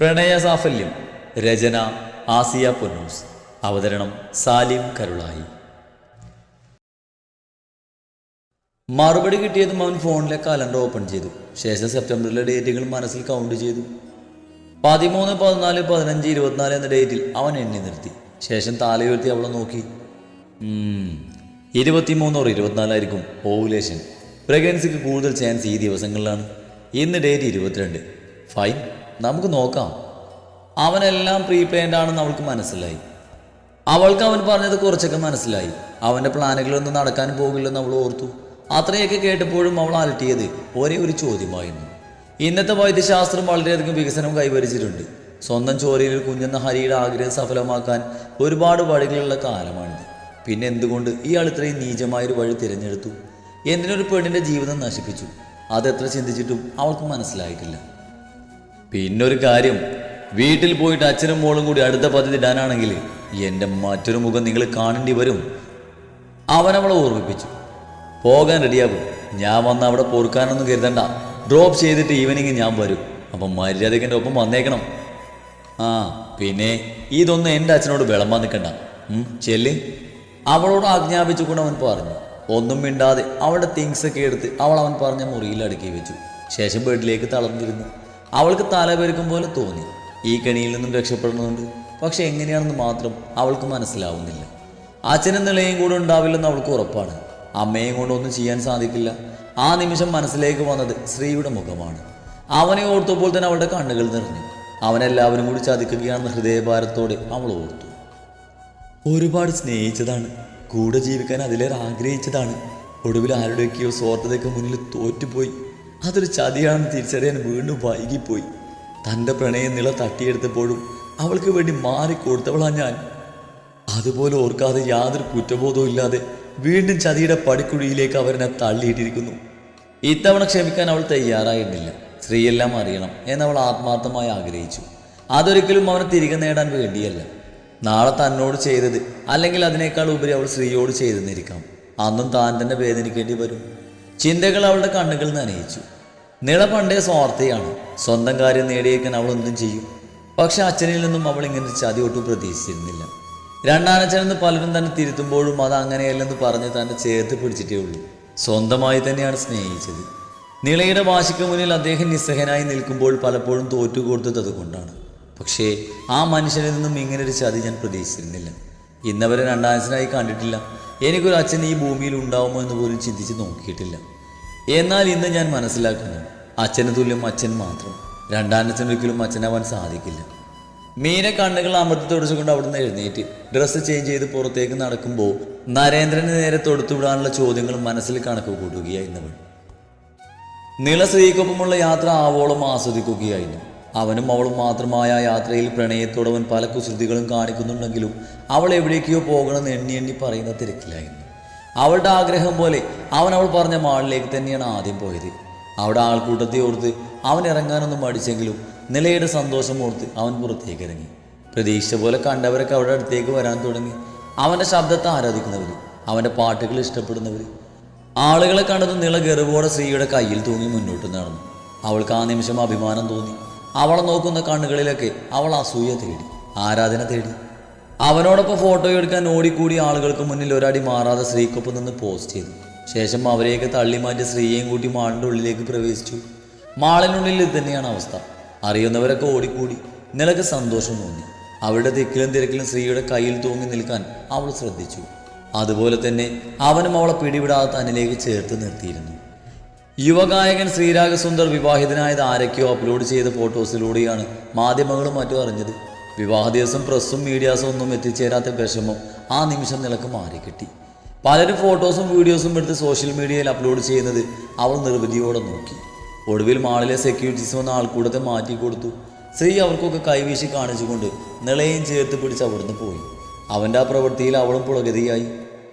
പ്രണയ സാഫല്യം. രചന ആസിയ പൊന്നൂസ്. അവതരണം സാലിം കരുളായി. മറുപടി കിട്ടിയതും അവൻ ഫോണിലെ കലണ്ടർ ഓപ്പൺ ചെയ്തു. ശേഷം സെപ്റ്റംബറിലെ ഡേറ്റുകൾ മനസ്സിൽ കൗണ്ട് ചെയ്തു. 13, 14, 15, 24 എന്ന ഡേറ്റിൽ അവൻ എണ്ണി നിർത്തി. ശേഷം താലയുയർത്തി അവളെ നോക്കി. 23 or 24 ആയിരിക്കും ഓവുലേഷൻ. പ്രഗ്നൻസിക്ക് കൂടുതൽ ചാൻസ് ഈ ദിവസങ്ങളിലാണ്. ഇന്ന് ഡേറ്റ് 22. ഫൈൻ, നമുക്ക് നോക്കാം. അവനെല്ലാം പ്രീപ്ലാൻഡ് ആണെന്ന് അവൾക്ക് മനസ്സിലായി. അവൾക്ക് അവൻ പറഞ്ഞത് കുറച്ചൊക്കെ മനസ്സിലായി. അവൻ്റെ പ്ലാനുകളൊന്നും നടക്കാൻ പോകില്ലെന്ന് അവൾ ഓർത്തു. അത്രയൊക്കെ കേട്ടപ്പോഴും അവൾ അലട്ടിയത് ഒരേ ഒരു ചോദ്യമായിരുന്നു. ഇന്നത്തെ വൈദ്യശാസ്ത്രം വളരെയധികം വികസനം കൈവരിച്ചിട്ടുണ്ട്. സ്വന്തം ചോരയിൽ കുഞ്ഞെന്ന ഹരിയുടെ ആഗ്രഹം സഫലമാക്കാൻ ഒരുപാട് വഴികളുള്ള കാലമാണിത്. പിന്നെ എന്തുകൊണ്ട് ഇയാൾ ഇത്രയും നീചമായൊരു വഴി തിരഞ്ഞെടുത്തു? എന്തിനൊരു പെണ്ണിൻ്റെ ജീവിതം നശിപ്പിച്ചു? അതെത്ര ചിന്തിച്ചിട്ടും അവൾക്ക് മനസ്സിലായിട്ടില്ല. പിന്നൊരു കാര്യം, വീട്ടിൽ പോയിട്ട് അച്ഛനും മോളും കൂടി അടുത്ത പദ്ധതി ഇടാനാണെങ്കിൽ എൻ്റെ മറ്റൊരു മുഖം നിങ്ങൾ കാണേണ്ടി വരും. അവനവളെ ഓർമ്മിപ്പിച്ചു. പോകാൻ റെഡിയാകും. ഞാൻ വന്ന് അവിടെ പൊറുക്കാനൊന്നും കരുതണ്ട. ഡ്രോപ്പ് ചെയ്തിട്ട് ഈവനിങ് ഞാൻ വരും. അപ്പം മര്യാദയ്ക്ക് എൻ്റെ ഒപ്പം വന്നേക്കണം. പിന്നെ ഇതൊന്നും എൻ്റെ അച്ഛനോട് വിളമ്പാൻ നിൽക്കണ്ട. ചെല്ല്. അവളോട് ആജ്ഞാപിച്ചുകൊണ്ട് അവൻ പറഞ്ഞു. ഒന്നും മിണ്ടാതെ അവളുടെ തിങ്സൊക്കെ എടുത്ത് അവൻ പറഞ്ഞ മുറിയിൽ അടുക്കി വെച്ചു. ശേഷം ബെഡിലേക്ക് തളർന്നിരുന്നു. അവൾക്ക് തലപെരുക്കും പോലെ തോന്നി. ഈ കെണിയിൽ നിന്നും രക്ഷപ്പെടുന്നുണ്ട്. പക്ഷെ എങ്ങനെയാണെന്ന് മാത്രം അവൾക്ക് മനസ്സിലാവുന്നില്ല. അച്ഛനും നിളയും കൂടെ ഉണ്ടാവില്ലെന്ന് അവൾക്ക് ഉറപ്പാണ്. അമ്മയും കൊണ്ടൊന്നും ചെയ്യാൻ സാധിക്കില്ല. ആ നിമിഷം മനസ്സിലേക്ക് വന്നത് ശ്രീയുടെ മുഖമാണ്. അവനെ ഓർത്തപ്പോൾ തന്നെ അവളുടെ കണ്ണുകൾ നിറഞ്ഞു. അവനെല്ലാവരും കൂടി ചതിക്കുകയാണെന്ന് ഹൃദയഭാരത്തോടെ അവൾ ഓർത്തു. ഒരുപാട് സ്നേഹിച്ചതാണ്, കൂടെ ജീവിക്കാൻ അതിലേറെ ആഗ്രഹിച്ചതാണ്. ഒടുവിൽ ആരുടെയൊക്കെയോ സ്വാർത്ഥതയ്ക്ക് മുന്നിൽ തോറ്റുപോയി. അതൊരു ചതിയാണെന്ന് തിരിച്ചറിയാൻ വീണ്ടും വൈകിപ്പോയി. തൻ്റെ പ്രണയം നില തട്ടിയെടുത്തപ്പോഴും അവൾക്ക് വേണ്ടി മാറിക്കൊടുത്തവളാണ് ഞാൻ. അതുപോലെ ഓർക്കാതെ യാതൊരു കുറ്റബോധവും ഇല്ലാതെ വീണ്ടും ചതിയുടെ പടിക്കുഴിയിലേക്ക് അവരെന്നെ തള്ളിയിട്ടിരിക്കുന്നു. ഇത്തവണ ക്ഷമിക്കാൻ അവൾ തയ്യാറായിരുന്നില്ല. സ്ത്രീയെല്ലാം അറിയണം എന്നവൾ ആത്മാർത്ഥമായി ആഗ്രഹിച്ചു. അതൊരിക്കലും അവനെ തിരികെ നേടാൻ വേണ്ടിയല്ല. നാളെ തന്നോട് ചെയ്തത് അല്ലെങ്കിൽ അതിനേക്കാൾ ഉപരി അവൾ സ്ത്രീയോട് ചെയ്തെന്നിരിക്കാം. അന്നും താൻ തന്നെ വേദനിക്കേണ്ടി വരും. ചിന്തകൾ അവളുടെ കണ്ണുകൾ നനയിച്ചു. നിള പണ്ടേ സ്വാർത്ഥയാണ്. സ്വന്തം കാര്യം നേടിയേക്കാൻ അവൾ എന്തും ചെയ്യും. പക്ഷെ അച്ഛനിൽ നിന്നും അവൾ ഇങ്ങനെ ചതി ഒട്ടും പ്രതീക്ഷിച്ചിരുന്നില്ല. രണ്ടാനച്ഛനെന്ന് പലരും തന്നെ തിരുത്തുമ്പോഴും അത് അങ്ങനെയല്ലെന്ന് പറഞ്ഞ് തന്നെ ചേർത്ത് പിടിച്ചിട്ടേ ഉള്ളൂ. സ്വന്തമായി തന്നെയാണ് സ്നേഹിച്ചത്. നിളയുടെ വാശിക്ക് മുന്നിൽ അദ്ദേഹം നിസ്സഹനായി നിൽക്കുമ്പോൾ പലപ്പോഴും തോറ്റുകൊടുത്തത് അതുകൊണ്ടാണ്. പക്ഷേ ആ മനുഷ്യനിൽ നിന്നും ഇങ്ങനൊരു ചതി ഞാൻ പ്രതീക്ഷിച്ചിരുന്നില്ല. ഇന്നവരെ രണ്ടാനച്ഛനായി കണ്ടിട്ടില്ല. എനിക്കൊരു അച്ഛൻ ഈ ഭൂമിയിൽ ഉണ്ടാവുമോ എന്ന് പോലും ചിന്തിച്ച് നോക്കിയിട്ടില്ല. എന്നാൽ ഇന്ന് ഞാൻ മനസ്സിലാക്കുന്നു, അച്ഛന് തുല്യം അച്ഛൻ മാത്രം. രണ്ടാനച്ഛൻ ഒരിക്കലും അച്ഛനാവാൻ സാധിക്കില്ല. മീനെ കണ്ണുകൾ അമർത്തി തുടച്ചുകൊണ്ട് അവിടുന്ന് എഴുന്നേറ്റ് ഡ്രസ്സ് ചേഞ്ച് ചെയ്ത് പുറത്തേക്ക് നടക്കുമ്പോൾ നരേന്ദ്രന് നേരെ തൊടുത്തുവിടാനുള്ള ചോദ്യങ്ങൾ മനസ്സിൽ കണക്ക് കൂട്ടുകയായിരുന്നവൾ. നിള സ്ത്രീക്കൊപ്പമുള്ള യാത്ര ആവോളം ആസ്വദിക്കുകയായിരുന്നു. അവനും അവളും മാത്രമായ യാത്രയിൽ പ്രണയത്തോടവൻ പല കുസൃതികളും കാണിക്കുന്നുണ്ടെങ്കിലും അവൾ എവിടേക്കോ പോകണമെന്ന് എണ്ണി പറയുന്ന തിരക്കിലായിരുന്നു. അവളുടെ ആഗ്രഹം പോലെ അവൾ പറഞ്ഞ മാളിലേക്ക് തന്നെയാണ് ആദ്യം പോയത്. അവിടെ ആൾക്കൂട്ടത്തെ ഓർത്ത് അവൻ ഇറങ്ങാനൊന്നും മടിച്ചെങ്കിലും നിലയുടെ സന്തോഷം ഓർത്ത് അവൻ പുറത്തേക്ക് ഇറങ്ങി. പ്രതീക്ഷിച്ച പോലെ കണ്ടവരൊക്കെ അവരുടെ അടുത്തേക്ക് വരാൻ തുടങ്ങി. അവൻ്റെ ശബ്ദത്തെ ആരാധിക്കുന്നവർ, അവൻ്റെ പാട്ടുകൾ ഇഷ്ടപ്പെടുന്നവർ. ആളുകളെ കണ്ടത് നിള ഗർവോടെ ശ്രീയുടെ കയ്യിൽ തൂങ്ങി മുന്നോട്ട് നടന്നു. അവൾക്ക് ആ നിമിഷം അഭിമാനം തോന്നി. അവളെ നോക്കുന്ന കണ്ണുകളിലൊക്കെ അവൾ അസൂയ തേടി, ആരാധന തേടി. അവനോടൊപ്പം ഫോട്ടോ എടുക്കാൻ ഓടിക്കൂടി ആളുകൾക്ക് മുന്നിൽ ഒരടി മാറാതെ ശ്രീക്കൊപ്പം നിന്ന് പോസ്റ്റ് ചെയ്തു. ശേഷം അവരെയൊക്കെ തള്ളി മാറ്റി ശ്രീയെയും കൂട്ടി മാളിൻ്റെ ഉള്ളിലേക്ക് പ്രവേശിച്ചു. മാളിനുള്ളിൽ ഇത് തന്നെയാണ് അവസ്ഥ. അറിയുന്നവരൊക്കെ ഓടിക്കൂടി. നിലക്ക് സന്തോഷം തോന്നി. അവരുടെ തിക്കിലും തിരക്കിലും ശ്രീയുടെ കയ്യിൽ തൂങ്ങി നിൽക്കാൻ അവൾ ശ്രദ്ധിച്ചു. അതുപോലെ തന്നെ അവനും അവളെ പിടിവിടാതെ തന്നിലേക്ക് ചേർത്ത് നിർത്തിയിരുന്നു. യുവഗായകൻ ശ്രീരാഗസുന്ദർ വിവാഹിതനായത് ആരൊക്കെയോ അപ്ലോഡ് ചെയ്ത ഫോട്ടോസിലൂടെയാണ് മാധ്യമങ്ങളും മറ്റും അറിഞ്ഞത്. വിവാഹ ദിവസം പ്രസ്സും മീഡിയാസും ഒന്നും എത്തിച്ചേരാത്ത വിഷമം ആ നിമിഷം നിലക്ക് മാറിക്കിട്ടി. പലരും ഫോട്ടോസും വീഡിയോസും എടുത്ത് സോഷ്യൽ മീഡിയയിൽ അപ്ലോഡ് ചെയ്യുന്നത് അവൾ നിർവൃതിയോടെ നോക്കി. ഒടുവിൽ മാളിലെ സെക്യൂരിറ്റീസ് വന്ന ആൾക്കൂടത്തെ മാറ്റിക്കൊടുത്തു. ശ്രീ അവർക്കൊക്കെ കൈവീശി കാണിച്ചുകൊണ്ട് നിളയും ചേർത്ത് പിടിച്ച് അവിടുന്ന് പോയി. അവൻ്റെ ആ പ്രവൃത്തിയിൽ അവളും പുളകതിയായി.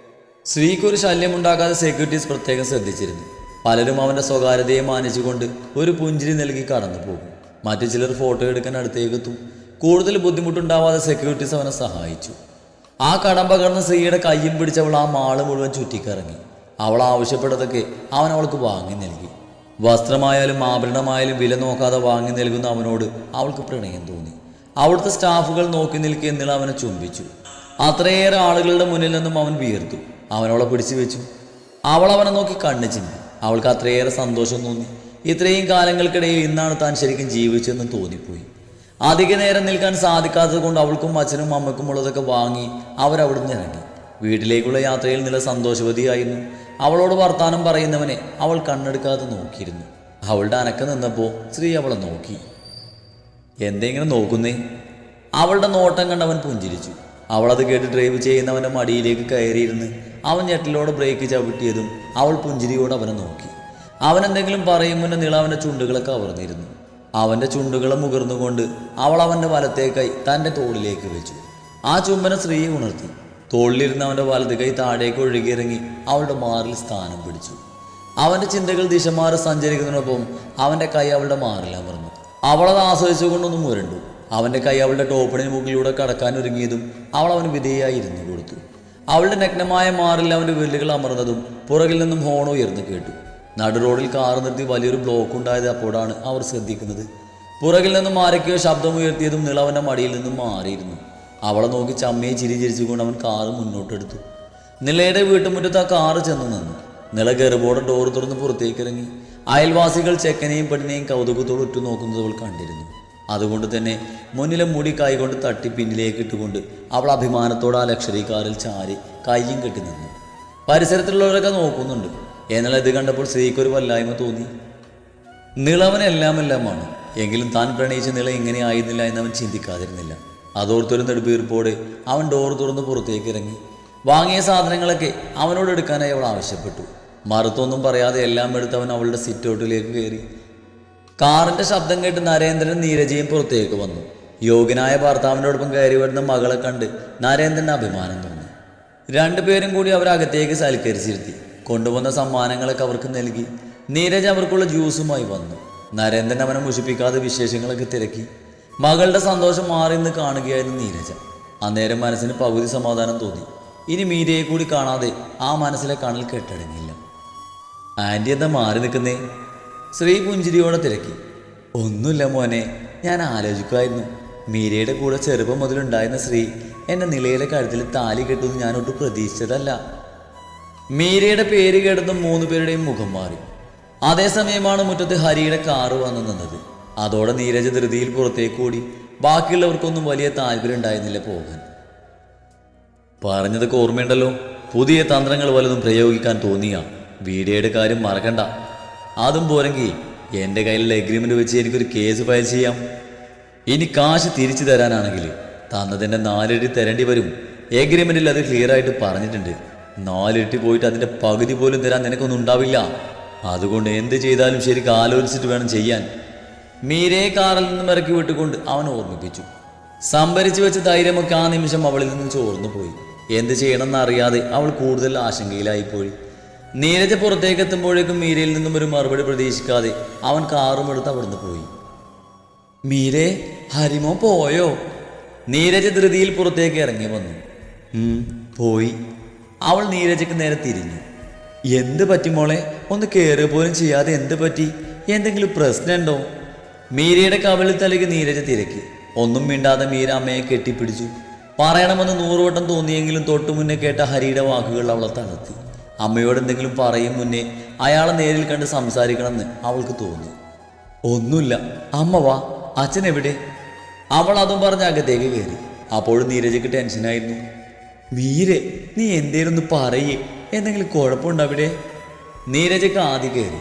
ശ്രീക്കൊരു ശല്യമുണ്ടാക്കാതെ സെക്യൂരിറ്റീസ് പ്രത്യേകം ശ്രദ്ധിച്ചിരുന്നു. പലരും അവൻ്റെ സ്വകാര്യതയെ മാനിച്ചുകൊണ്ട് ഒരു പുഞ്ചിരി നൽകി കടന്നു പോകും. മറ്റു ചിലർ ഫോട്ടോ എടുക്കാൻ അടുത്തേക്കെത്തും. കൂടുതൽ ബുദ്ധിമുട്ടുണ്ടാവാതെ സെക്യൂരിറ്റീസ് അവനെ സഹായിച്ചു. ആ കടം പകർന്ന ശ്രീയുടെ കയ്യും പിടിച്ചവൾ ആ മാള് മുഴുവൻ ചുറ്റിക്കറങ്ങി. അവൾ ആവശ്യപ്പെട്ടതൊക്കെ അവൻ അവൾക്ക് വാങ്ങി നൽകി. വസ്ത്രമായാലും ആഭരണമായാലും വില നോക്കാതെ വാങ്ങി നൽകുന്ന അവനോട് അവൾക്ക് പ്രണയം തോന്നി. അവിടുത്തെ സ്റ്റാഫുകൾ നോക്കി നിൽക്കുക എന്നുള്ള അവനെ ചുംബിച്ചു. അത്രയേറെ ആളുകളുടെ മുന്നിൽ നിന്നും അവൻ വിയർത്തു. അവനവളെ പിടിച്ചു വെച്ചു. അവൾ അവനെ നോക്കി കണ്ണു ചിമ്മി. അവൾക്ക് അത്രയേറെ സന്തോഷം തോന്നി. ഇത്രയും കാലങ്ങൾക്കിടയിൽ ഇന്നാണ് താൻ ശരിക്കും ജീവിച്ചെന്ന് തോന്നിപ്പോയി. അധിക നേരം നിൽക്കാൻ സാധിക്കാത്തത് കൊണ്ട് അവൾക്കും അച്ഛനും അമ്മയ്ക്കും ഉള്ളതൊക്കെ വാങ്ങി അവരവിടുന്ന് ഇറങ്ങി. വീട്ടിലേക്കുള്ള യാത്രയിൽ നില സന്തോഷവതിയായിരുന്നു. അവളോട് വർത്താനം പറയുന്നവനെ അവൾ കണ്ണെടുക്കാതെ നോക്കിയിരുന്നു. അവളുടെ അനക്കം നിന്നപ്പോൾ ശ്രീ അവളെ നോക്കി. എന്തെങ്കിലും നോക്കുന്നേ? അവളുടെ നോട്ടം കണ്ടവൻ പുഞ്ചിരിച്ചു. അവളത് കേട്ട് ഡ്രൈവ് ചെയ്യുന്നവൻ്റെ മടിയിലേക്ക് കയറിയിരുന്ന് അവൻ ഞെട്ടിലോടെ ബ്രേക്ക് ചവിട്ടിയതും അവൾ പുഞ്ചിരിയോട് അവനെ നോക്കി. അവനെന്തെങ്കിലും പറയും മുന്നേ നീള അവൻ്റെ ചുണ്ടുകളെ കവർന്നിരുന്നു. അവൻ്റെ ചുണ്ടുകളെ മുകർന്നുകൊണ്ട് അവൾ അവൻ്റെ വലത്തേ കൈ തൻ്റെ തോളിലേക്ക് വെച്ചു. ആ ചുംബന സ്ത്രീയെ ഉണർത്തി. തോളിലിരുന്ന് അവൻ്റെ വലത് കൈ താഴേക്ക് ഒഴുകിയിറങ്ങി അവളുടെ മാറിൽ സ്ഥാനം പിടിച്ചു. അവൻ്റെ ചിന്തകൾ ദിശ മാറി സഞ്ചരിക്കുന്നതിനൊപ്പം അവൻ്റെ കൈ അവളുടെ മാറിൽ അമർന്നു. അവളത് ആസ്വദിച്ചുകൊണ്ടൊന്ന് മുരണ്ടു. അവൻ്റെ കൈ അവളുടെ ടോപ്പിന് മുകളിലൂടെ കടക്കാൻ ഒരുങ്ങിയതും അവൾ അവന് വിധേയായി ഇരുന്നു കൊടുത്തു. അവളുടെ നഗ്നമായ മാറിൽ അവൻ്റെ വിരലുകൾ അമർന്നതും പുറകിൽ നിന്നും ഹോൺ ഉയർന്നു കേട്ടു. നടു റോഡിൽ കാർ നിർത്തി വലിയൊരു ബ്ലോക്ക് ഉണ്ടായത് അപ്പോഴാണ് അവർ ശ്രദ്ധിക്കുന്നത്. പുറകിൽ നിന്നും ആരൊക്കെയോ ശബ്ദമുയർത്തിയതും നിളവൻ്റെ മടിയിൽ നിന്നും മാറിയിരുന്നു. അവളെ നോക്കി ചമ്മയെ ചിരിച്ചിരിച്ചുകൊണ്ട് അവൻ കാറ് മുന്നോട്ടെടുത്തു. നിളയുടെ വീട്ടുമുറ്റത്ത് ആ കാറ് ചെന്ന് നിന്നു. നിള ഗർഭോടെ ഡോർ തുറന്ന് പുറത്തേക്ക് ഇറങ്ങി. അയൽവാസികൾ ചെക്കനെയും പെണ്ണിനെയും കൗതുകത്തോട് ഉറ്റുനോക്കുന്നത് അവൾ കണ്ടിരുന്നു. അതുകൊണ്ട് തന്നെ മുന്നിലെ മുടി കൈകൊണ്ട് തട്ടി പിന്നിലേക്ക് ഇട്ടുകൊണ്ട് അവൾ അഭിമാനത്തോടെ ആ ലക്ഷറി കാറിൽ ചാരി കയ്യും കെട്ടി നിന്നു. പരിസരത്തുള്ളവരൊക്കെ നോക്കുന്നുണ്ട്. എന്നാൽ ഇത് കണ്ടപ്പോൾ സ്ത്രീക്കൊരു വല്ലായ്മ തോന്നി. നിളവനെല്ലാമെല്ലാമാണ്. എങ്കിലും താൻ പ്രണയിച്ച നിള ഇങ്ങനെ ആയിരുന്നില്ല എന്നവൻ ചിന്തിക്കാതിരുന്നില്ല. അതോർത്തൊരു നെടുവീർപ്പോടെ അവൻ ഡോർ തുറന്ന് പുറത്തേക്ക് ഇറങ്ങി. വാങ്ങിയ സാധനങ്ങളൊക്കെ അവനോട് എടുക്കാനായി അവൾ ആവശ്യപ്പെട്ടു. മറുത്തൊന്നും പറയാതെ എല്ലാം എടുത്ത് അവൻ അവളുടെ സിറ്റൗട്ടിലേക്ക് കയറി. കാറിൻ്റെ ശബ്ദം കേട്ട് നരേന്ദ്രൻ നീരജയും പുറത്തേക്ക് വന്നു. യോഗ്യനായ ഭർത്താവിനോടൊപ്പം കയറി വരുന്ന മകളെ കണ്ട് നരേന്ദ്രന് അഭിമാനം തോന്നി. രണ്ടുപേരും കൂടി അവരകത്തേക്ക് സൽക്കരിച്ചിരുത്തി. കൊണ്ടുവന്ന സമ്മാനങ്ങളൊക്കെ അവർക്ക് നൽകി. നീരജ് അവർക്കുള്ള ജ്യൂസുമായി വന്നു. നരേന്ദ്രൻ അവനെ മുഷിപ്പിക്കാതെ വിശേഷങ്ങളൊക്കെ തിരക്കി. മകളുടെ സന്തോഷം മാറി നിന്ന് കാണുകയായിരുന്നു നീരജ. അന്നേരം മനസ്സിന് പകുതി സമാധാനം തോന്നി. ഇനി മീരയെ കൂടി കാണാതെ ആ മനസ്സിലെ കണൽ കെട്ടടങ്ങില്ല. ആൻറ്റി എന്താ മാറി നിൽക്കുന്നേ? ശ്രീ പുഞ്ചിരിയോടെ തിരക്കി. ഒന്നുമില്ല മോനെ, ഞാൻ ആലോചിക്കുമായിരുന്നു. മീരയുടെ കൂടെ ചെറുപ്പം മുതലുണ്ടായിരുന്ന ശ്രീ എൻ്റെ നിലയുടെ കഴുത്തിൽ താലി കെട്ടുമെന്ന് ഞാനൊട്ടും പ്രതീക്ഷിച്ചതല്ല. മീരയുടെ പേര് കേട്ടതും 3 പേരുടെയും മുഖം മാറി. അതേസമയമാണ് മുറ്റത്ത് ഹരിയുടെ കാറ് വന്നു നിന്നത്. അതോടെ നീരജ ധൃതിയിൽ പുറത്തേക്ക് ഓടി. ബാക്കിയുള്ളവർക്കൊന്നും വലിയ താല്പര്യം ഉണ്ടായിരുന്നില്ല പോകാൻ. പറഞ്ഞതൊക്കെ ഓർമ്മയുണ്ടല്ലോ. പുതിയ തന്ത്രങ്ങൾ വല്ലതും പ്രയോഗിക്കാൻ തോന്നിയ വീഡിയോയുടെ കാര്യം മറക്കണ്ട. അതും പോരെങ്കിൽ എൻ്റെ കയ്യിലുള്ള എഗ്രിമെൻ്റ് വെച്ച് എനിക്കൊരു കേസ് ഫയൽ ചെയ്യാം. ഇനി കാശ് തിരിച്ചു തരാനാണെങ്കിൽ തന്നതിൻ്റെ 4 ഇരട്ടി തരേണ്ടി വരും. എഗ്രിമെൻറ്റിൽ അത് ക്ലിയർ ആയിട്ട് പറഞ്ഞിട്ടുണ്ട്. 4 ഇരട്ടി പോയിട്ട് അതിൻ്റെ പകുതി പോലും തരാൻ നിനക്കൊന്നും ഉണ്ടാവില്ല. അതുകൊണ്ട് എന്ത് ചെയ്താലും ശരിക്കും ആലോചിച്ചിട്ട് വേണം ചെയ്യാൻ. മീരയെ കാറിൽ നിന്നും ഇറക്കി വിട്ടുകൊണ്ട് അവൻ ഓർമ്മിപ്പിച്ചു. സംഭരിച്ചു വെച്ച ധൈര്യമൊക്കെ ആ നിമിഷം അവളിൽ നിന്നും ചോർന്നു പോയി. എന്ത് ചെയ്യണമെന്ന് അറിയാതെ അവൾ കൂടുതൽ ആശങ്കയിലായിപ്പോയി. നീരജ പുറത്തേക്ക് എത്തുമ്പോഴേക്കും മീരയിൽ നിന്നും ഒരു മറുപടി പ്രതീക്ഷിക്കാതെ അവൻ കാറും എടുത്ത് അവിടുന്ന് പോയി. മീരേ, ഹരിമോ പോയോ? നീരജ ധൃതിയിൽ പുറത്തേക്ക് ഇറങ്ങി വന്നു. പോയി. അവൾ നീരജയ്ക്ക് നേരെ തിരിഞ്ഞു. എന്ത് പറ്റി മോളെ? ഒന്ന് കയറുക പോലും ചെയ്യാതെ എന്ത് പറ്റി? എന്തെങ്കിലും പ്രശ്നമുണ്ടോ? മീരയുടെ കവിളിൽ തലയ്ക്ക് നീരജ തിരക്കി. ഒന്നും മിണ്ടാതെ മീര അമ്മയെ കെട്ടിപ്പിടിച്ചു. പറയണമെന്ന് 100 വട്ടം തോന്നിയെങ്കിലും തൊട്ടു മുന്നേ കേട്ട ഹരിയുടെ വാക്കുകൾ അവളെ തളർത്തി. അമ്മയോട് എന്തെങ്കിലും പറയും മുന്നേ അയാളെ നേരിൽ കണ്ട് സംസാരിക്കണമെന്ന് അവൾക്ക് തോന്നി. ഒന്നുമില്ല, അമ്മ വാ, അച്ഛൻ എവിടെ? അവൾ അതും പറഞ്ഞ് അകത്തേക്ക് കയറി. അപ്പോഴും നീരജയ്ക്ക് ടെൻഷനായിരുന്നു. മീരെ, നീ എന്തേലും ഒന്ന് പറയേ, എന്തെങ്കിലും കുഴപ്പമുണ്ടോ അവിടെ? നീരജയ്ക്ക് ആദ്യം കയറി.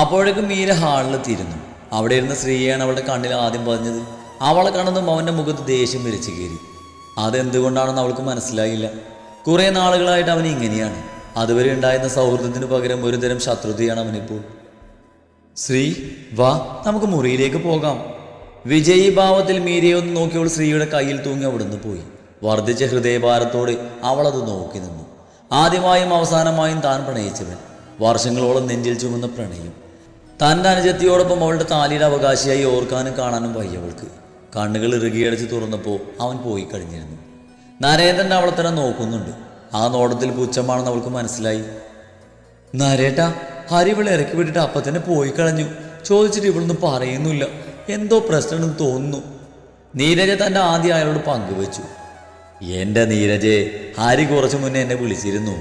അപ്പോഴേക്കും മീര ഹാളിലെത്തിയിരുന്നു. അവിടെ ഇരുന്ന സ്ത്രീയാണ് അവളുടെ കണ്ണിൽ ആദ്യം പതിഞ്ഞത്. അവളെ കാണുന്നതും അവൻ്റെ മുഖത്ത് ദേഷ്യം വരച്ച് കയറി. അതെന്തുകൊണ്ടാണെന്ന് അവൾക്ക് മനസ്സിലായില്ല. കുറേ നാളുകളായിട്ട് അവൻ ഇങ്ങനെയാണ്. അതുവരെ ഉണ്ടായിരുന്ന സൗഹൃദത്തിന് പകരം ഒരുതരം ശത്രുതയാണ് അവനിപ്പോൾ. ശ്രീ വാ, നമുക്ക് മുറിയിലേക്ക് പോകാം. വിജയീ ഭാവത്തിൽ മീരയെ ഒന്ന് നോക്കിയവൾ ശ്രീയുടെ കയ്യിൽ തൂങ്ങി അവിടുന്ന് പോയി. വർദ്ധിച്ച ഹൃദയഭാരത്തോടെ അവളത് നോക്കി നിന്നു. ആദ്യമായും അവസാനമായും താൻ പ്രണയിച്ചവൻ. വർഷങ്ങളോളം നെഞ്ചിൽ ചുമന്ന പ്രണയം. തൻ്റെ അനുജത്തിയോടൊപ്പം അവളുടെ താലിയുടെ അവകാശിയായി ഓർക്കാനും കാണാനും വയ്യവൾക്ക്. കണ്ണുകൾ ഇറുകിയടച്ച് തുറന്നപ്പോൾ അവൻ പോയി കഴിഞ്ഞിരുന്നു. നരേന്ദ്രൻ അവളെ തന്നെ നോക്കുന്നുണ്ട്. ആ നോട്ടത്തിൽ പുച്ഛമാണെന്ന് അവൾക്ക് മനസ്സിലായി. നരേട്ടാ, ഹരി ഇവളെ ഇറക്കി വിട്ടിട്ട് അപ്പം തന്നെ പോയി കളഞ്ഞു. ചോദിച്ചിട്ട് ഇവളൊന്നും പറയുന്നില്ല. എന്തോ പ്രശ്നമെന്ന് തോന്നുന്നു. നീരജ തൻ്റെ ആദ്യം അയാളോട് പങ്കുവെച്ചു. എൻ്റെ നീരജെ, ഹരി കുറച്ചു മുന്നേ എന്നെ വിളിച്ചിരുന്നു.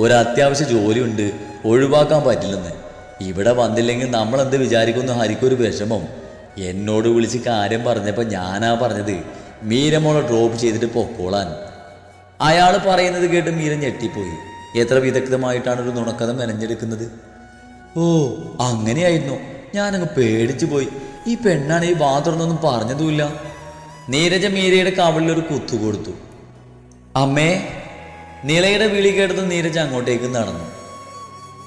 ഒരു അത്യാവശ്യ ജോലിയുണ്ട്, ഒഴിവാക്കാൻ പറ്റില്ലെന്ന്. ഇവിടെ വന്നില്ലെങ്കിൽ നമ്മളെന്ത് വിചാരിക്കുന്നു? ഹരിക്കൊരു വിഷമം. എന്നോട് വിളിച്ച് കാര്യം പറഞ്ഞപ്പോൾ ഞാനാ പറഞ്ഞത് മീരമോളെ ഡ്രോപ്പ് ചെയ്തിട്ട് പൊക്കോളാൻ. അയാൾ പറയുന്നത് കേട്ട് മീര ഞെട്ടിപ്പോയി. എത്ര വിദഗ്ധമായിട്ടാണ് ഒരു നുണക്കഥ മെനഞ്ഞെടുക്കുന്നത്. ഓ, അങ്ങനെയായിരുന്നു. ഞാനങ്ങ് പേടിച്ചു പോയി. ഈ പെണ്ണാണ് ഈ വാതുറന്നൊന്നും പറഞ്ഞതുമില്ല. നീരജ മീരയുടെ കവിളിലൊരു കുത്തു കൊടുത്തു. അമ്മേ. നിളയുടെ വിളി കേട്ടത് നീരജ അങ്ങോട്ടേക്ക് നടന്നു.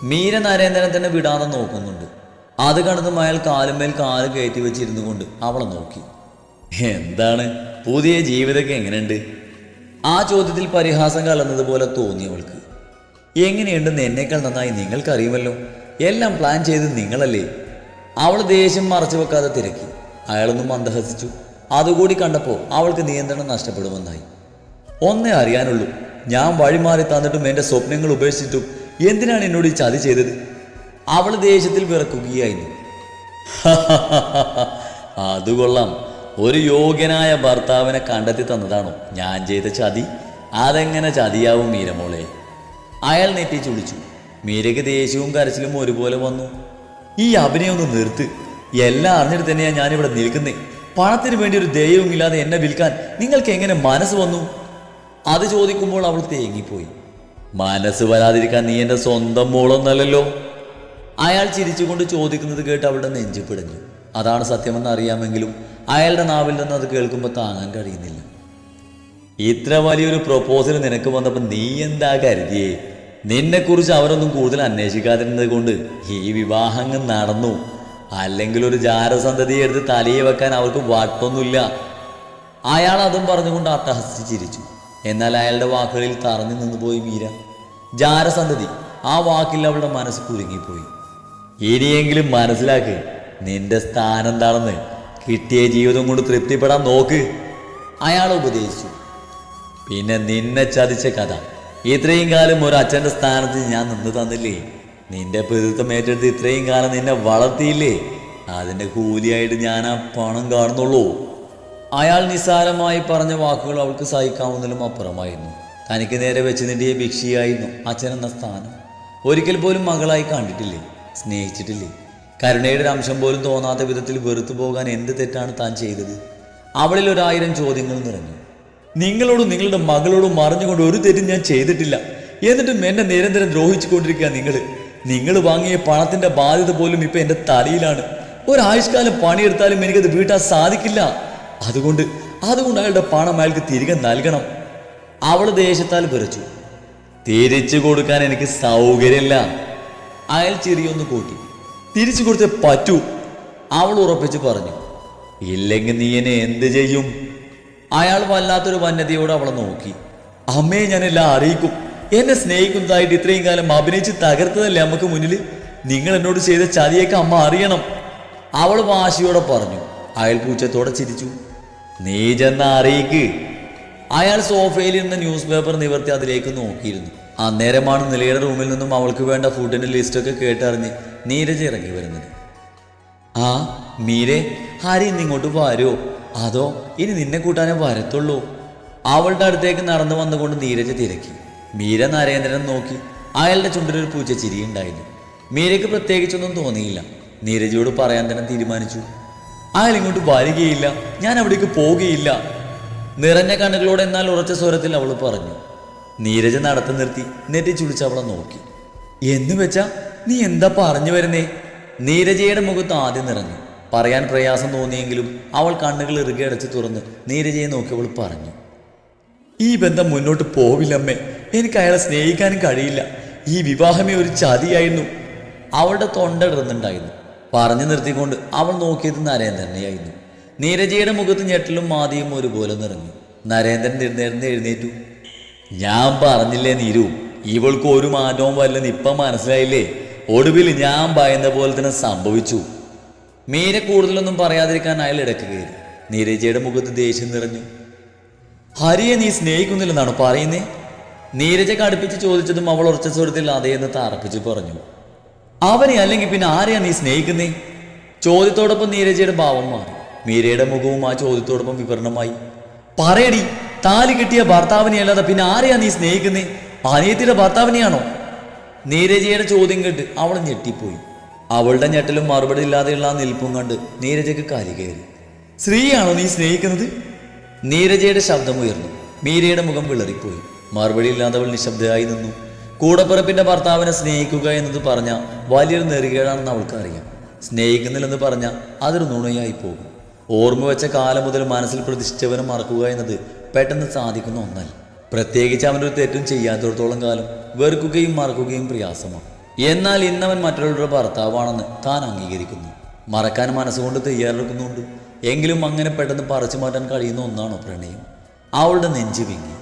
മീര നരേന്ദ്രനെ തന്നെ വിടാതെ നോക്കുന്നുണ്ട്. അത് കണ്ടതും അയാൾ കാലുമേൽ കാല് കയറ്റി വെച്ചിരുന്നു കൊണ്ട് അവളെ നോക്കി. എന്താണ്, പുതിയ ജീവിതമൊക്കെ എങ്ങനെയുണ്ട്? ആ ചോദ്യത്തിൽ പരിഹാസം കലർന്നതുപോലെ തോന്നി അവൾക്ക്. എങ്ങനെയുണ്ടെന്ന് എന്നേക്കാൾ നന്നായി നിങ്ങൾക്കറിയുമല്ലോ. എല്ലാം പ്ലാൻ ചെയ്ത് നിങ്ങളല്ലേ. അവൾ ദേഷ്യം മറച്ചു വെക്കാതെ തിരക്കി. അയാളൊന്നും മന്ദഹസിച്ചു. അതുകൂടി കണ്ടപ്പോൾ അവൾക്ക് നിയന്ത്രണം നഷ്ടപ്പെടുമെന്നായി. ഒന്നേ അറിയാനുള്ളൂ, ഞാൻ വഴിമാറി തന്നിട്ടും എൻ്റെ സ്വപ്നങ്ങൾ ഉപേക്ഷിച്ചിട്ടും എന്തിനാണ് എന്നോട് ഈ ചതി ചെയ്തത്? അവൾ ദേഷ്യത്തിൽ വിറക്കുകയായിരുന്നു. അതുകൊള്ളാം. ഒരു യോഗ്യനായ ഭർത്താവിനെ കണ്ടെത്തി തന്നതാണോ ഞാൻ ചെയ്ത ചതി? അതെങ്ങനെ ചതിയാവും മീരമോളെ? അയാൾ നെറ്റി ചുളിച്ചു. മീരയ്ക്ക് ദേഷ്യവും കരച്ചിലും ഒരുപോലെ വന്നു. ഈ അഭിനയം ഒന്ന് നിർത്ത്. എല്ലാം അറിഞ്ഞിട്ട് തന്നെയാണ് ഞാനിവിടെ നിൽക്കുന്നേ. പണത്തിന് വേണ്ടി ഒരു ദയവും ഇല്ലാതെ എന്നെ വിൽക്കാൻ നിങ്ങൾക്ക് എങ്ങനെ മനസ്സ് വന്നു? അത് ചോദിക്കുമ്പോൾ അവൾ തേങ്ങിപ്പോയി. മനസ്സ് വരാതിരിക്കാൻ നീ എൻ്റെ സ്വന്തം മോളൊന്നല്ലല്ലോ. അയാൾ ചിരിച്ചുകൊണ്ട് ചോദിക്കുന്നത് കേട്ട് അവളുടെ നെഞ്ചു പിടഞ്ഞു. അതാണ് സത്യമെന്ന് അറിയാമെങ്കിലും അയാളുടെ നാവിൽ നിന്ന് അത് കേൾക്കുമ്പോൾ താങ്ങാൻ കഴിയുന്നില്ല. ഇത്ര വലിയൊരു പ്രൊപ്പോസൽ നിനക്ക് വന്നപ്പോൾ നീ എന്താ കരുതിയേ? നിന്നെക്കുറിച്ച് അവരൊന്നും കൂടുതൽ അന്വേഷിക്കാതിരുന്നത് കൊണ്ട് ഈ വിവാഹങ്ങൾ നടന്നു. അല്ലെങ്കിൽ ഒരു ജാരസന്തതിയെ എടുത്ത് തലയെ വെക്കാൻ അവർക്ക് വട്ടൊന്നുമില്ല. അയാൾ അതും പറഞ്ഞുകൊണ്ട് അട്ടഹസിച്ച് ചിരിച്ചു. എന്നാൽ അയാളുടെ വാക്കുകളിൽ തറഞ്ഞു നിന്ന് പോയി മീര. ജാരസന്തതി, ആ വാക്കിൽ അവളുടെ മനസ്സ് കുരുങ്ങിപ്പോയി. ഇനിയെങ്കിലും മനസ്സിലാക്ക് നിന്റെ സ്ഥാനം എന്താണെന്ന്. കിട്ടിയ ജീവിതം കൊണ്ട് തൃപ്തിപ്പെടാൻ നോക്ക്, അയാൾ ഉപദേശിച്ചു. പിന്നെ നിന്നെ ചതിച്ച കഥ. ഇത്രയും കാലം ഒരു അച്ഛൻ്റെ സ്ഥാനത്ത് ഞാൻ നിന്ന് തന്നില്ലേ? നിന്റെ പിതൃത്വം ഏറ്റെടുത്ത് ഇത്രയും കാലം നിന്നെ വളർത്തിയില്ലേ? അതിൻ്റെ കൂലിയായിട്ട് ഞാൻ ആ പണം കാണുന്നുള്ളൂ. അയാൾ നിസ്സാരമായി പറഞ്ഞ വാക്കുകൾ അവൾക്ക് സഹിക്കാവുന്നതിലും അപ്പുറമായിരുന്നു. തനിക്ക് നേരെ വെച്ച് നീട്ടിയ ഭിക്ഷയായിരുന്നു അച്ഛനെന്ന സ്ഥാനം. ഒരിക്കൽ പോലും മകളായി കണ്ടിട്ടില്ലേ, സ്നേഹിച്ചിട്ടില്ലേ? കരുണയുടെ ഒരു അംശം പോലും തോന്നാത്ത വിധത്തിൽ വെറുത്തു പോകാൻ എന്ത് തെറ്റാണ് താൻ ചെയ്തത്? അവളിൽ 1000 ചോദ്യങ്ങൾ നിറഞ്ഞു. നിങ്ങളോടും നിങ്ങളുടെ മകളോടും മറിഞ്ഞുകൊണ്ട് ഒരു തെറ്റും ഞാൻ ചെയ്തിട്ടില്ല. എന്നിട്ടും എന്നെ നിരന്തരം ദ്രോഹിച്ചു കൊണ്ടിരിക്കുക നിങ്ങൾ വാങ്ങിയ പണത്തിന്റെ ബാധ്യത പോലും ഇപ്പൊ എൻ്റെ തലയിലാണ്. ഒരായുഷ്കാലം പണിയെടുത്താലും എനിക്കത് വീട്ടാൻ സാധിക്കില്ല. അതുകൊണ്ട് അയാളുടെ പണം അയാൾക്ക് തിരികെ നൽകണം. അവൾ ദേഷ്യത്താൽ വിറച്ചു. തിരിച്ചു കൊടുക്കാൻ എനിക്ക് സൗകര്യമില്ല. അയാൾ ചിരിയൊന്ന് കൂട്ടി. തിരിച്ചു കൊടുത്തേ പറ്റൂ, അവൾ ഉറപ്പിച്ച് പറഞ്ഞു. ഇല്ലെങ്കിൽ നീ എന്നെ എന്ത് ചെയ്യും? അയാൾ വല്ലാത്തൊരു വന്യതയോട് അവളെ നോക്കി. അമ്മയെ ഞാനെല്ലാം അറിയിക്കും. എന്നെ സ്നേഹിക്കുന്നതായിട്ട് ഇത്രയും കാലം അഭിനയിച്ച് തകർത്തതല്ലേ അമ്മക്ക് മുന്നിൽ? നിങ്ങൾ എന്നോട് ചെയ്ത ചതിയൊക്കെ അമ്മ അറിയണം, അവൾ വാശിയോടെ പറഞ്ഞു. അയാൾ പൂച്ചത്തോടെ ചിരിച്ചു. നീ ചെന്ന അറിയിക്ക്. അയാൾ സോഫയിൽ ഇരുന്ന ന്യൂസ് പേപ്പർ നിവർത്തി അതിലേക്ക് നോക്കിയിരുന്നു. അന്നേരമാണ് നിലയുടെ റൂമിൽ നിന്നും അവൾക്ക് വേണ്ട ഫുഡിന്റെ ലിസ്റ്റൊക്കെ കേട്ടറിഞ്ഞ് നീരജ് ഇറങ്ങി വരുന്നത്. ആ മീരെ, ഹരി ഇന്നിങ്ങോട്ട് വരുമോ? അതോ ഇനി നിന്നെ കൂട്ടാനേ വരത്തുള്ളൂ? അവളുടെ അടുത്തേക്ക് നടന്നു വന്നുകൊണ്ട് നീരജ് തിരക്കി. മീര നരേന്ദ്രൻ നോക്കി. അയാളുടെ ചുണ്ടിലൊരു പൂച്ച ചിരിയുണ്ടായിരുന്നു. മീരയ്ക്ക് പ്രത്യേകിച്ചൊന്നും തോന്നിയില്ല. നീരജിയോട് പറയാൻ തന്നെ തീരുമാനിച്ചു. അയാൾ ഇങ്ങോട്ട് വരികയില്ല, ഞാൻ അവിടേക്ക് പോവുകയില്ല. നിറഞ്ഞ കണ്ണുകളോടെ എന്നാൽ ഉറച്ച സ്വരത്തിൽ അവൾ പറഞ്ഞു. നീരജ് നടത്തി നിർത്തി നെറ്റി ചുളിച്ച് അവളെ നോക്കി. എന്ന് വെച്ചാ നീ എന്താ പറഞ്ഞു വരുന്നേ? നീരജയുടെ മുഖത്ത് ആദ്യം നിറഞ്ഞു. പറയാൻ പ്രയാസം തോന്നിയെങ്കിലും അവൾ കണ്ണുകൾ ഇറുകെ അടച്ച് തുറന്ന് നീരജയെ നോക്കി അവൾ പറഞ്ഞു. ഈ ബന്ധം മുന്നോട്ട് പോവില്ലമ്മേ. എനിക്ക് അയാളെ സ്നേഹിക്കാനും കഴിയില്ല. ഈ വിവാഹമേ ഒരു ചതിയായിരുന്നു. അവളുടെ തൊണ്ട ഇടുന്നുണ്ടായിരുന്നു. പറഞ്ഞു നിർത്തിക്കൊണ്ട് അവൾ നോക്കിയത് നരേന്ദ്രനെയായിരുന്നു. നീരജയുടെ മുഖത്ത് ഞെട്ടലും മാതിയും ഒരുപോലെ നിറഞ്ഞു. നരേന്ദ്രൻ എഴുന്നേറ്റു. ഞാൻ പറഞ്ഞില്ലേ നീരു, ഇവൾക്ക് ഒരു മാറ്റവും വല്ലെന്ന് ഇപ്പം മനസ്സിലായില്ലേ? ഒടുവിൽ ഞാൻ ഭയന്ന പോലെ തന്നെ സംഭവിച്ചു. മീര കൂടുതലൊന്നും പറയാതിരിക്കാൻ അയാൾ ഇടയ്ക്ക് കയറി. നീരജയുടെ മുഖത്ത് ദേഷ്യം നിറഞ്ഞു. ഹരിയെ നീ സ്നേഹിക്കുന്നില്ലെന്നാണ് പറയുന്നേ? നീരജ കടുപ്പിച്ച് ചോദിച്ചതും അവൾ ഉറച്ച സ്വരത്തിൽ അതേന്ന് തറപ്പിച്ച് പറഞ്ഞു. അവനെ അല്ലെങ്കിൽ പിന്നെ ആരെയാ നീ സ്നേഹിക്കുന്നേ? ചോദ്യത്തോടൊപ്പം നീരജയുടെ ഭാവം മാറി. മീരയുടെ മുഖവും ആ ചോദ്യത്തോടൊപ്പം വിവരണമായി. പറയടി, താലി കിട്ടിയ ഭർത്താവിനെ അല്ലാതെ പിന്നെ ആരെയാ നീ സ്നേഹിക്കുന്നേ? അനിയത്തിയുടെ ഭർത്താവിനെയാണോ? നീരജയുടെ ചോദ്യം കേട്ട് അവൾ ഞെട്ടിപ്പോയി. അവളുടെ ഞെട്ടലും മറുപടി ഇല്ലാതെയുള്ള ആ നിൽപ്പും കണ്ട് നീരജയ്ക്ക് കലി കയറി. സ്ത്രീയാണോ നീ സ്നേഹിക്കുന്നത്? നീരജയുടെ ശബ്ദമുയർന്നു. മീരയുടെ മുഖം വിളറിപ്പോയി. മറുപടി ഇല്ലാത്തവൾ നിശബ്ദയായി നിന്നു. കൂടപ്പിറപ്പിന്റെ ഭർത്താവിനെ സ്നേഹിക്കുക എന്നത് പറഞ്ഞ വലിയൊരു നെറുകേടാണെന്ന് അവൾക്കറിയാം. സ്നേഹിക്കുന്നില്ലെന്ന് പറഞ്ഞാൽ അതൊരു നുണയായി പോകും. ഓർമ്മ വെച്ച കാലം മുതൽ മനസ്സിൽ പ്രതിഷ്ഠിച്ചവനെ മറക്കുക എന്നത് പെട്ടെന്ന് സാധിക്കുന്ന ഒന്നല്ല. പ്രത്യേകിച്ച് അവനൊരു തെറ്റും ചെയ്യാത്തിടത്തോളം കാലം വെറുക്കുകയും മറക്കുകയും പ്രയാസമാണ്. എന്നാൽ ഇന്നവൻ മറ്റുള്ളവരുടെ ഭർത്താവാണെന്ന് താൻ അംഗീകരിക്കുന്നു. മറക്കാൻ മനസ്സുകൊണ്ട് തയ്യാറെടുക്കുന്നുണ്ട്. എങ്കിലും അങ്ങനെ പെട്ടെന്ന് പറിച്ചു മാറ്റാൻ കഴിയുന്ന ഒന്നാണോ പ്രണയം? അവളുടെ നെഞ്ചു വിങ്ങി.